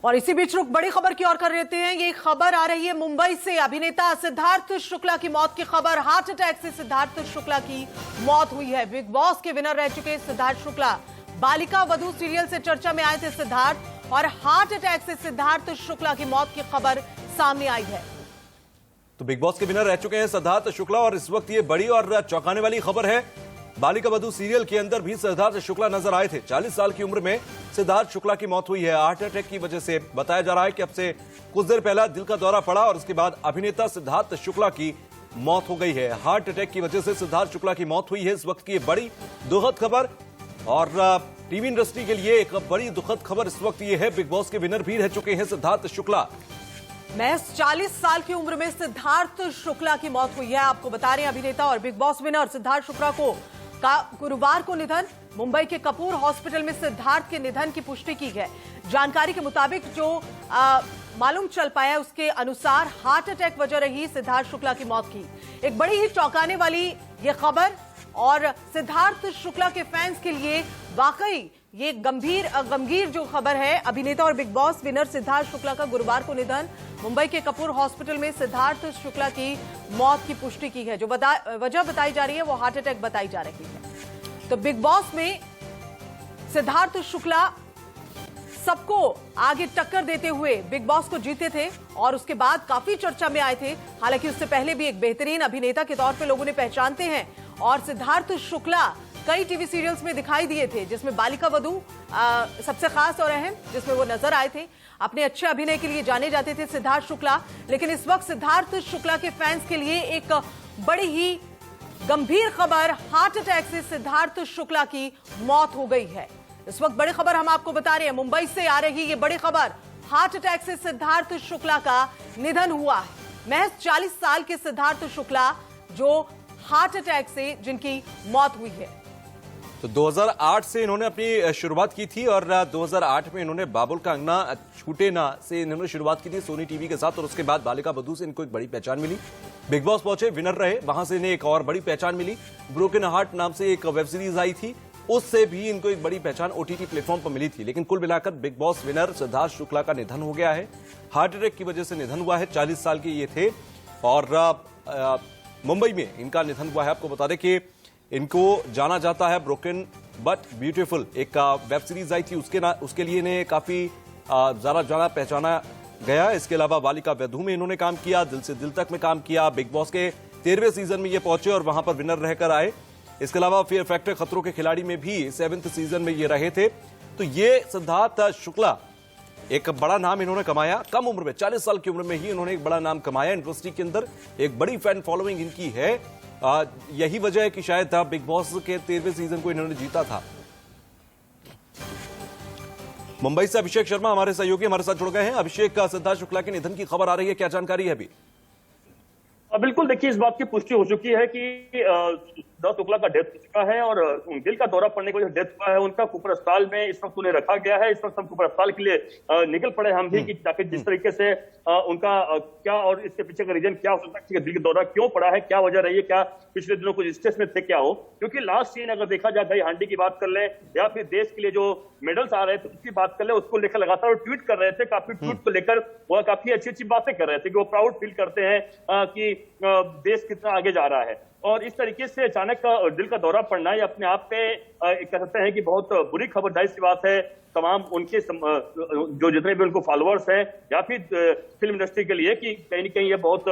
और इसी बीच रुख बड़ी खबर की ओर कर लेते हैं। ये खबर आ रही है मुंबई से। अभिनेता सिद्धार्थ शुक्ला की मौत की खबर। हार्ट अटैक से सिद्धार्थ शुक्ला की मौत हुई है। बिग बॉस के विनर रह चुके सिद्धार्थ शुक्ला बालिका वधू सीरियल से चर्चा में आए थे सिद्धार्थ, और हार्ट अटैक से सिद्धार्थ शुक्ला की मौत की खबर सामने आई है। तो बिग बॉस के विनर रह चुके हैं सिद्धार्थ शुक्ला, और इस वक्त ये बड़ी और चौंकाने वाली खबर है। बालिका वधू सीरियल के अंदर भी सिद्धार्थ शुक्ला नजर आए थे। 40 साल की उम्र में सिद्धार्थ शुक्ला की मौत हुई है हार्ट अटैक की वजह से। बताया जा रहा है कि अब से कुछ देर पहले दिल का दौरा पड़ा और उसके बाद अभिनेता सिद्धार्थ शुक्ला की मौत हो गई है। हार्ट अटैक की वजह से सिद्धार्थ शुक्ला की मौत हुई है। इस वक्त की बड़ी दुखद खबर, और टीवी इंडस्ट्री के लिए एक बड़ी दुखद खबर इस वक्त ये है, बिग बॉस के विनर भी रह चुके हैं सिद्धार्थ शुक्ला। महज 40 साल की उम्र में सिद्धार्थ शुक्ला की मौत हुई है। आपको बता रहे हैं अभिनेता और big boss winner Siddharth Shukla का गुरुवार को निधन। मुंबई के कपूर हॉस्पिटल में सिद्धार्थ के निधन की पुष्टि की है। जानकारी के मुताबिक जो मालूम चल पाया उसके अनुसार हार्ट अटैक वजह रही सिद्धार्थ शुक्ला की मौत की। एक बड़ी ही चौंकाने वाली ये खबर, और सिद्धार्थ शुक्ला के फैंस के लिए वाकई ये गंभीर जो खबर है। अभिनेता और big boss winner Siddharth Shukla का गुरुवार को निधन। मुंबई के कपूर हॉस्पिटल में सिद्धार्थ शुक्ला की मौत की पुष्टि की है। जो वजह बताई जा रही है वो हार्ट अटैक बताई जा रही है। तो बिग बॉस में सिद्धार्थ शुक्ला सबको आगे टक्कर देते हुए बिग बॉस को जीते थे और उसके बाद काफी चर्चा में आए थे। हालांकि उससे पहले भी एक बेहतरीन अभिनेता के तौर पे लोगों ने पहचानते हैं, और सिद्धार्थ शुक्ला कई टीवी सीरियल्स में दिखाई दिए थे, जिसमें बालिका वधू सबसे खास और अहम, जिसमें वो नजर आए थे। अपने अच्छे अभिनय के लिए जाने जाते थे सिद्धार्थ शुक्ला। लेकिन इस वक्त सिद्धार्थ शुक्ला के फैंस के लिए एक बड़ी ही गंभीर खबर, हार्ट अटैक से सिद्धार्थ शुक्ला की मौत हो गई है। इस वक्त बड़ी खबर हम आपको बता रहे हैं, मुंबई से आ रही ये बड़ी खबर। हार्ट अटैक से सिद्धार्थ शुक्ला का निधन हुआ है। महज 40 साल के सिद्धार्थ शुक्ला जो हार्ट अटैक से जिनकी मौत हुई है। तो 2008 से इन्होंने अपनी शुरुआत की थी, और 2008 में इन्होंने बाबुल का अंगना छूटे ना से इन्होंने शुरुआत की थी सोनी टीवी के साथ, और उसके बाद बालिका वधू से इनको एक बड़ी पहचान मिली। बिग बॉस पहुंचे, विनर रहे, वहां से इन्हें एक और बड़ी पहचान मिली। ब्रोकन हार्ट नाम से एक वेब सीरीज आई थी, उससे भी इनको एक बड़ी पहचान ओटीटी प्लेटफॉर्म पर मिली थी। लेकिन कुल मिलाकर big boss winner Siddharth Shukla का निधन हो गया है। हार्ट अटैक की वजह से निधन हुआ है। 40 साल के ये थे, और मुंबई में इनका निधन हुआ है। आपको बता दें कि इनको जाना जाता है ब्रोकन बट ब्यूटीफुल, एक वेब सीरीज आई थी, उसके लिए इन्हें काफी ज्यादा जाना पहचाना गया। इसके अलावा बालिका वधू में इन्होंने काम किया, दिल से दिल तक में काम किया। बिग बॉस के 13वें सीजन में ये पहुंचे और वहां पर विनर रहकर आए। इसके अलावा फिर फैक्टर खतरों के खिलाड़ी में भी 7वें सीजन में ये रहे थे। तो ये सिद्धार्थ शुक्ला एक बड़ा नाम इन्होंने कमाया। कम उम्र में, 40 साल की उम्र में ही इन्होंने एक बड़ा नाम कमाया इंडस्ट्री के अंदर। एक बड़ी फैन फॉलोइंग इनकी है। यही वजह है कि शायद बिग बॉस के 13वें सीजन को इन्होंने जीता था। मुंबई से अभिषेक शर्मा हमारे सहयोगी हमारे साथ जुड़ गए हैं। अभिषेक, सिद्धार्थ शुक्ला के निधन की खबर आ रही है, क्या जानकारी है अभी? बिल्कुल, देखिए इस बात की पुष्टि हो चुकी है कि सिद्धार्थ शुक्ला का डेथ हो चुका है, और दिल का दौरा पड़ने की वजह से डेथ हुआ है उनका। कुपर अस्पताल में इस वक्त उन्हें रखा गया है। इस वक्त हम कुपर अस्पताल के लिए निकल पड़े हम भी, कि ताकि जिस तरीके से उनका क्या और इसके पीछे का रीजन क्या हो सकता है, दिल का दौरा क्यों पड़ा है, क्या वजह रही है, क्या पिछले दिनों कुछ स्ट्रेस में थे, क्या हो। क्योंकि लास्ट सीन अगर देखा जाए, दही हांडी की बात कर ले या फिर देश के लिए जो मेडल्स आ रहे थे उसकी बात कर ले, उसको लेकर लगातार वो ट्वीट कर रहे थे। काफी ट्वीट को लेकर वो काफी अच्छी अच्छी बातें कर रहे थे कि वो प्राउड फील करते हैं कि देश कितना आगे जा रहा है। और इस तरीके से अचानक दिल का दौरा पड़ना ये अपने आप पे कह सकते हैं कि बहुत बुरी खबर, जाहिर सी बात है तमाम उनके जो जितने भी उनको फॉलोअर्स हैं या फिर फिल्म इंडस्ट्री के लिए, कि कहीं न कहीं ये बहुत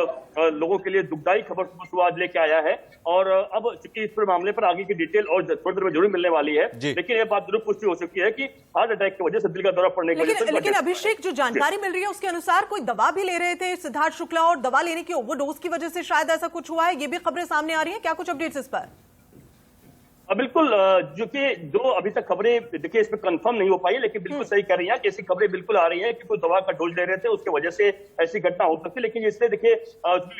लोगों के लिए दुखदायी खबर सुबह आज लेके आया है। और अब चूंकि इस पर मामले पर आगे की डिटेल और थोड़ी देर में जरूर मिलने वाली है, लेकिन ये बात जरूर पुष्टि हो चुकी है कि हार्ट अटैक की वजह से दिल का दौरा पड़ने की वजह से। लेकिन अभिषेक, जो जानकारी मिल रही है उसके अनुसार कोई दवा भी ले रहे थे सिद्धार्थ शुक्ला, और दवा लेने की ओवरडोज की वजह से शायद ऐसा कुछ हुआ है, ये भी खबरें सामने आ रही है। क्या कुछ अपडेट्स इस पर? बिल्कुल, जो अभी तक खबरें देखिए इसमें कंफर्म नहीं हो पाई, लेकिन बिल्कुल सही कर रही हैं कि ऐसी खबरें बिल्कुल आ रही हैं कि कोई दवा का डोज ले रहे थे, उसकी वजह से ऐसी घटना हो सकती है। लेकिन इससे देखिए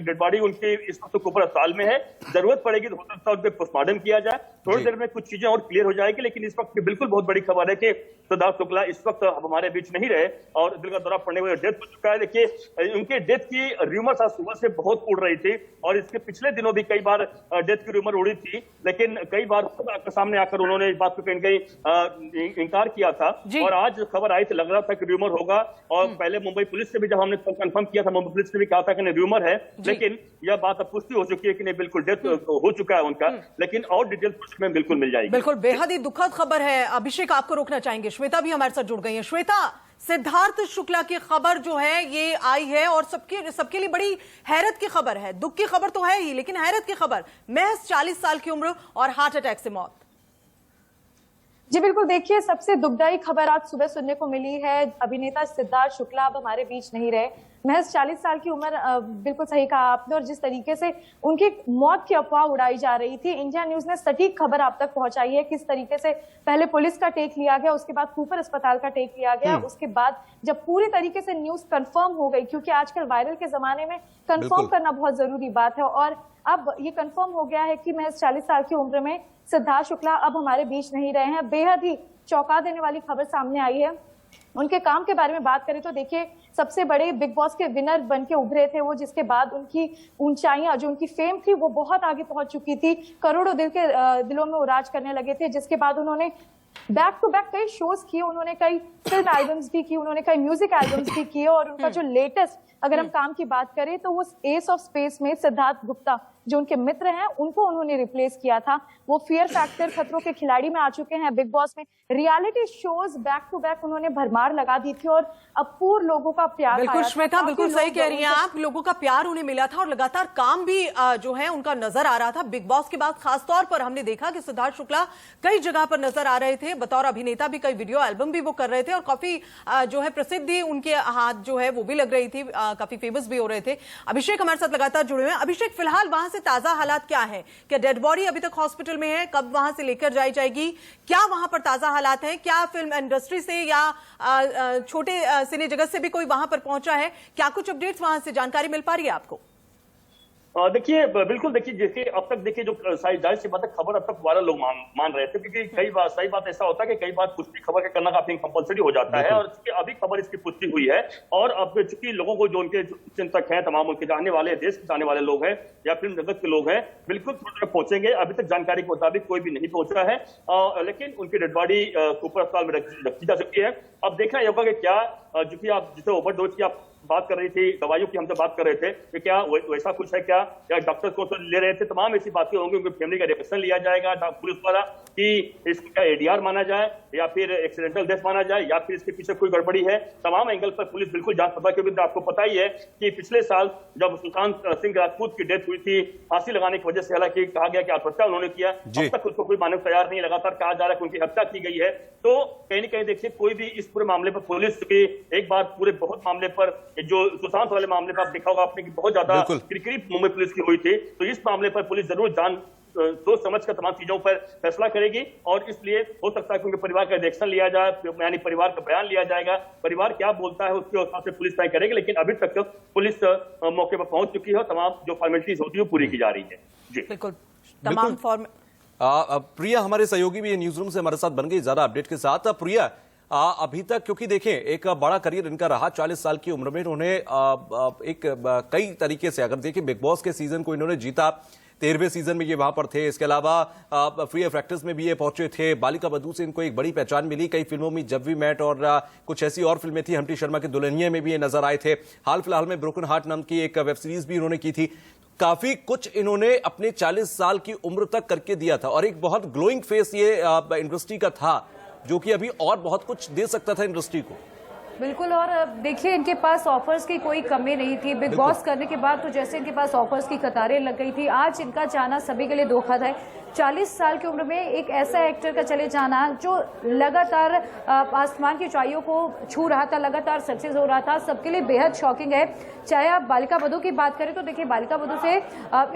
डेड बॉडी उनकी इस वक्त ऊपर अस्पताल में है, जरूरत पड़ेगी तो हो सकता है उन पर पोस्टमार्टम किया जाए, थोड़ी देर में कुछ चीजें और क्लियर हो जाएगी। लेकिन इस वक्त बिल्कुल बहुत बड़ी खबर है कि सिद्धार्थ शुक्ला इस वक्त हमारे बीच नहीं रहे और दिल का दौरा पड़ने की वजह डेथ हो चुका है। देखिए उनके डेथ की रूमर्स आज सुबह से बहुत उड़ रही थी, और इसके पिछले दिनों भी कई बार डेथ की रूमर उड़ी थी, लेकिन कई बार खुद सामने आकर उन्होंने इस बात को कहीं कहीं इनकार किया था। और आज खबर आई थी, लग रहा था कि र्यूमर होगा, और पहले मुंबई पुलिस से भी जब हमने कंफर्म किया था, मुंबई पुलिस ने भी कहा था कि नहीं र्यूमर है, लेकिन यह बात अब पुष्टि हो चुकी है कि नहीं बिल्कुल डेथ हो चुका है उनका, लेकिन और डिटेल्स में बिल्कुल मिल जाएगी। बिल्कुल बेहद ही दुखद खबर है। अभिषेक आपको रोकना चाहेंगे, श्वेता भी हमारे साथ जुड़ गई है। श्वेता, सिद्धार्थ शुक्ला की खबर जो है ये आई है और सबके लिए बड़ी हैरत की खबर है। दुख की खबर तो है ही, लेकिन हैरत की खबर, महज 40 साल की उम्र और हार्ट अटैक से मौत। जी बिल्कुल, देखिए सबसे दुखदाई खबर आज सुबह सुनने को मिली है। अभिनेता सिद्धार्थ शुक्ला अब हमारे बीच नहीं रहे। महज 40 साल की उम्र, बिल्कुल सही कहा आपने। और जिस तरीके से उनकी मौत की अफवाह उड़ाई जा रही थी, इंडिया न्यूज ने सटीक खबर आप तक पहुंचाई है। किस तरीके से पहले पुलिस का टेक लिया गया, उसके बाद कूपर अस्पताल का टेक लिया गया, उसके बाद जब पूरी तरीके से न्यूज कंफर्म हो गई, क्योंकि आजकल वायरल के जमाने में कंफर्म करना बहुत जरूरी बात है, और अब ये कंफर्म हो गया है कि महज 40 साल की उम्र में सिद्धार्थ शुक्ला अब हमारे बीच नहीं रहे हैं। बेहद ही चौंका देने वाली खबर सामने आई है। उनके काम के बारे में बात करें तो देखिए, सबसे बड़े बिग बॉस के विनर बन के उभरे थे वो, जिसके बाद उनकी ऊंचाइयां, जो उनकी फेम थी वो बहुत आगे पहुंच चुकी थी। करोड़ों दिलों में वो राज करने लगे थे, जिसके बाद उन्होंने बैक टू बैक कई शोज किए, उन्होंने कई फिल्म एल्बम्स भी की, उन्होंने कई म्यूजिक एल्बम्स भी किए। और उनका जो लेटेस्ट अगर हम काम की बात करें तो वो एस ऑफ स्पेस में सिद्धार्थ गुप्ता, जो उनके मित्र हैं, उनको उन्होंने रिप्लेस किया था। वो फियर फैक्टर, खतरों के खिलाड़ी में आ चुके हैं। बिग बॉस में reality shows back to back उन्होंने भरमार लगा दी थी और अब पूर्ण लोगों का प्यार। बिल्कुल श्वेता, बिल्कुल सही कह रही हैं आप। लोगों का प्यार उन्हें मिला था और लगातार काम भी जो है उनका नजर आ रहा था। बिग बॉस के बाद खासतौर पर हमने देखा कि सिद्धार्थ शुक्ला कई जगह पर नजर आ रहे थे। बतौर अभिनेता भी कई वीडियो एल्बम भी वो कर रहे थे और काफी जो है प्रसिद्धि उनके हाथ जो है वो भी लग रही थी, काफी फेमस भी हो रहे थे। अभिषेक हमारे साथ लगातार जुड़े हुए हैं। अभिषेक, फिलहाल वहां से ताजा हालात क्या है? क्या डेड बॉडी अभी तक हॉस्पिटल में है? कब वहां से लेकर जाई जाएगी? क्या वहां पर ताजा हालात हैं? क्या फिल्म इंडस्ट्री से या छोटे सिने जगत से भी कोई वहां पर पहुंचा है? क्या कुछ अपडेट्स वहां से जानकारी मिल पा रही है आपको? देखिए बिल्कुल, देखिए जैसे अब तक देखिए जो जाहिर सी बात है, खबर अब तक वायरल लोग मान रहे थे, क्योंकि कई बार सही बात ऐसा होता है कि कई बार पुष्टि खबर का करना काफी कंपलसरी हो जाता है, और अभी खबर इसकी पुष्टि हुई है। और अब चूंकि लोगों को जो उनके चिंतक हैं, तमाम उनके जाने वाले, देश के जाने वाले लोग हैं या फिल्म जगत के लोग हैं, बिल्कुल पहुंचेंगे। अभी तक जानकारी के मुताबिक कोई भी नहीं पहुंचा है, लेकिन उनकी डेड बॉडी कूपर अस्पताल में रखी जा सकती है। अब देखना यह होगा कि क्या, चूंकि आप जिसे ओवरडोज की आप बात कर रही थी, दवाइयों की हम तो बात कर रहे थे कि क्या वैसा कुछ है क्या, या डॉक्टर को तो ले रहे थे, तमाम ऐसी बातें होंगी। उनकी फैमिली का रिएक्शन लिया जाएगा पुलिस द्वारा कि इसको क्या एडीआर माना जाए या फिर एक्सीडेंटल डेथ माना जाए या फिर इसके पीछे कोई गड़बड़ी है। तमाम एंगल पर पुलिस बिल्कुल जांच पता, क्योंकि आपको पता ही है कि पिछले साल जब सुशांत सिंह राजपूत की डेथ हुई थी, फांसी लगाने की वजह से, हालांकि कहा गया कि आत्महत्या उन्होंने किया, अब तक उसको कोई मानने को तैयार नहीं। लगातार कहा जा रहा है कि उनकी हत्या की गई है। तो कहीं न कहीं देखिए, कोई भी इस पूरे मामले पर पुलिस के एक बार पूरे बहुत मामले पर, जो सुशांत वाले मामले पर आप देखा होगा आपने कि बहुत ज्यादा किरकिरी मुंबई पुलिस की हुई थी, तो इस मामले पर पुलिस जरूर सोच समझ कर तमाम चीजों पर फैसला करेगी। और इसलिए हो सकता है कि उनके परिवार का रिएक्शन लिया जाए, यानी परिवार का बयान लिया जाएगा, परिवार क्या बोलता है उसके हिसाब से पुलिस तय करेगी। लेकिन अभी तक पुलिस मौके पर पहुंच चुकी है, तमाम जो फॉर्मेलिटीज होती है पूरी की जा रही है। जी बिल्कुल, तमाम प्रिया हमारे सहयोगी भी न्यूज रूम से हमारे साथ बन गई ज्यादा अपडेट के साथ। प्रिया, अभी तक क्योंकि देखें एक बड़ा करियर इनका रहा, 40 साल की उम्र में इन्होंने एक कई तरीके से, अगर देखें बिग बॉस के सीजन को इन्होंने जीता, 13वें सीजन में ये वहां पर थे। इसके अलावा फ्री फैक्टर्स में भी ये पहुंचे थे। बालिका बधू से इनको एक बड़ी पहचान मिली। कई फिल्मों में जब वी मेट और कुछ ऐसी और फिल्में थी, हम्टी शर्मा की दुल्हनिया में भी ये नजर आए थे। हाल फिलहाल में ब्रोकन हार्ट नाम की एक वेब सीरीज भी इन्होंने की थी। काफी कुछ इन्होंने अपने 40 साल की उम्र तक करके दिया था और एक बहुत ग्लोइंग फेस ये इंडस्ट्री का था, जो कि अभी और बहुत कुछ दे सकता था इंडस्ट्री को। बिल्कुल, और देखिए इनके पास ऑफर्स की कोई कमी नहीं थी। बिग बॉस करने के बाद तो जैसे इनके पास ऑफर्स की कतारें लग गई थी। आज इनका जाना सभी के लिए दुखद है। 40 साल की उम्र में एक ऐसा एक्टर का चले जाना जो लगातार आसमान की ऊंचाइयों को छू रहा था, लगातार सक्सेस हो रहा था, सबके लिए बेहद शॉकिंग है। चाहे आप बालिका बधू की बात करें तो देखिए, बालिका बधू से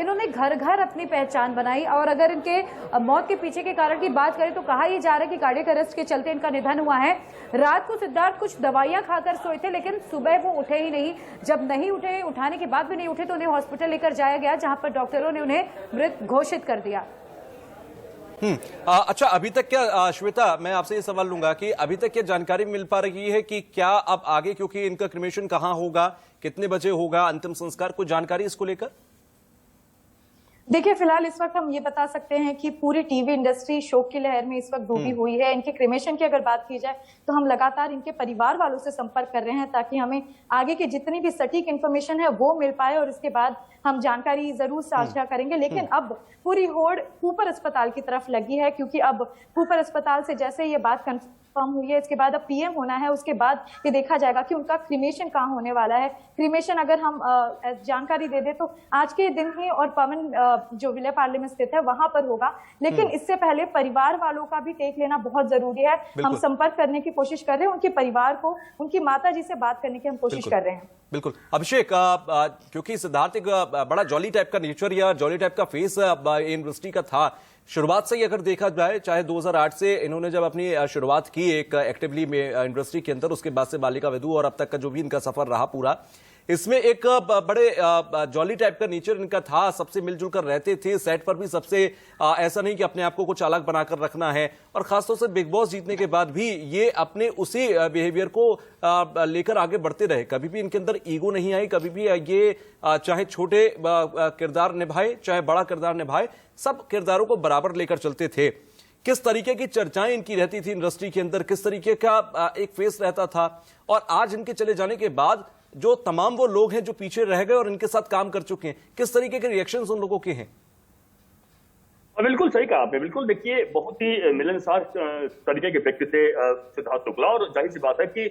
इन्होंने घर घर अपनी पहचान बनाई। और अगर इनके मौत के पीछे के कारण की बात करें तो कहा यह जा रहा है कि कार्डियक अरेस्ट के चलते इनका निधन हुआ है। रात को सिद्धार्थ कुछ दवाइयां खाकर सोए थे, लेकिन सुबह वो उठे ही नहीं। जब नहीं उठे, उठाने के बाद भी नहीं उठे, तो उन्हें हॉस्पिटल लेकर जाया गया, जहां पर डॉक्टरों ने उन्हें मृत घोषित कर दिया। अच्छा, अभी तक क्या श्वेता, मैं आपसे ये सवाल लूंगा कि अभी तक क्या जानकारी मिल पा रही है कि क्या अब आगे, क्योंकि इनका क्रिमेशन कहां होगा, कितने बजे होगा, अंतिम संस्कार, कुछ जानकारी इसको लेकर? देखिए, फिलहाल इस वक्त हम ये बता सकते हैं कि पूरी टीवी इंडस्ट्री शोक की लहर में इस वक्त डूबी हुई है। इनके क्रिमेशन की अगर बात की जाए तो हम लगातार इनके परिवार वालों से संपर्क कर रहे हैं ताकि हमें आगे की जितनी भी सटीक इन्फॉर्मेशन है वो मिल पाए और इसके बाद हम जानकारी जरूर साझा करेंगे। लेकिन अब पूरी होड़ कूपर अस्पताल की तरफ लगी है, क्योंकि अब कूपर अस्पताल से जैसे ये बात कंफर्म हुई है, इसके बाद अब पीएम होना है, उसके बाद ये देखा जाएगा कि उनका क्रिमेशन कहाँ होने वाला है। क्रिमेशन अगर हम जानकारी दे दे तो आज के दिन ही और पवन जो विले पार्ले में स्थित है वहां पर होगा, लेकिन इससे पहले परिवार वालों का भी टेक लेना बहुत जरूरी है। हम संपर्क करने की कोशिश कर रहे हैं, उनके परिवार को, उनकी माता जी से बात करने की हम कोशिश कर रहे हैं। बिल्कुल अभिषेक, क्योंकि सिद्धार्थ एक बड़ा जॉली टाइप का नेचर या जॉली टाइप का फेस यूनिवर्सिटी का था शुरुआत से ही, अगर देखा जाए चाहे 2008 से इन्होंने जब अपनी शुरुआत की एक एक्टिवली में यूनिवर्सिटी के अंदर, उसके बाद से बालिका वधू और अब तक का जो भी इनका सफर रहा पूरा, इसमें एक बड़े जॉली टाइप का नेचर इनका था। सबसे मिलजुल कर रहते थे, सेट पर भी सबसे ऐसा नहीं कि अपने आप को कुछ अलग बनाकर रखना है, और खासतौर से बिग बॉस जीतने के बाद भी ये अपने उसी बिहेवियर को लेकर आगे बढ़ते रहे। कभी भी इनके अंदर ईगो नहीं आई, कभी भी ये चाहे छोटे किरदार निभाए चाहे बड़ा किरदार निभाए, सब किरदारों को बराबर लेकर चलते थे। किस तरीके की चर्चाएं इनकी रहती थी इंडस्ट्री के अंदर, किस तरीके का एक फेस रहता था, और आज इनके चले जाने के बाद जो तमाम वो लोग हैं जो पीछे रह गए और इनके साथ काम कर चुके हैं, किस तरीके के रिएक्शंस उन लोगों के हैं? बिल्कुल सही कहा आपने। बिल्कुल देखिए, बहुत ही मिलनसार तरीके के व्यक्ति थे सिद्धार्थ शुक्ला, और जाहिर सी बात है कि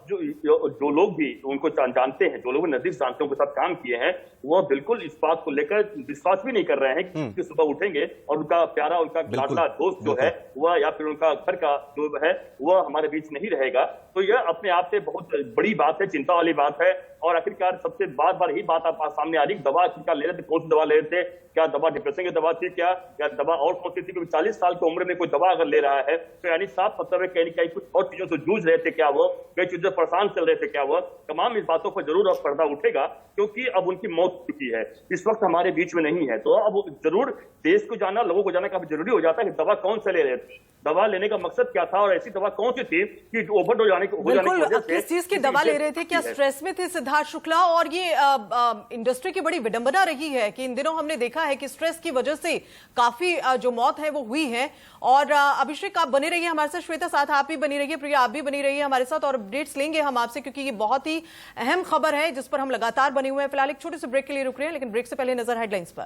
जो लोग भी उनको जानते हैं, जो लोग नजदीक जानते हैं, उनके साथ काम किए हैं, वह बिल्कुल इस बात को लेकर विश्वास भी नहीं कर रहे हैं कि सुबह उठेंगे और उनका प्यारा, उनका लाडला दोस्त जो है वह, या फिर उनका घर का जो है वह हमारे बीच नहीं रहेगा। तो यह अपने आप से बहुत बड़ी बात है, चिंता वाली बात है। और आखिरकार सबसे बार बार यही बात आप सामने आ रही, दवा आखिरकार ले रहे थे, कौन सी दवा ले रहे थे, क्या दवा डिप्रेशन की दवा थी, क्या दवा और कौन सी थी? क्योंकि 40 साल की उम्र में कोई दवा अगर ले रहा है तो यानी साफ मतलब है कहीं कहीं कुछ और चीजों से जूझ रहे थे क्या, वो कई चीजों से परेशान चल रहे थे क्या, वो तमाम इस बातों पर जरूर अब पर्दा उठेगा, क्योंकि अब उनकी मौत हो चुकी है, इस वक्त हमारे बीच में नहीं है। तो अब जरूर देश को जाना, लोगों को जाना काफी जरूरी हो जाता है कि दवा कौन से ले रहे थे, दवा लेने का मकसद क्या था, और ऐसी दवा कौन सी थी कि ओवरडोज हो जाने की वजह से किस चीज की दवा ले रहे थे, क्या स्ट्रेस में थे सिद्धार्थ शुक्ला? और ये इंडस्ट्री की बड़ी विडंबना रही है कि इन दिनों हमने देखा है कि स्ट्रेस की वजह से काफी जो मौत है वो हुई है। और अभिषेक, आप बने रहिए हमारे साथ, श्वेता साथ आप भी बनी रहिए, प्रिया आप भी बनी रहिए हमारे साथ, और अपडेट्स लेंगे हम आपसे, क्योंकि ये बहुत ही अहम खबर है जिस पर हम लगातार बने हुए हैं। फिलहाल एक छोटे से ब्रेक के लिए रुक रहे हैं, लेकिन ब्रेक से पहले नजर हेडलाइंस पर।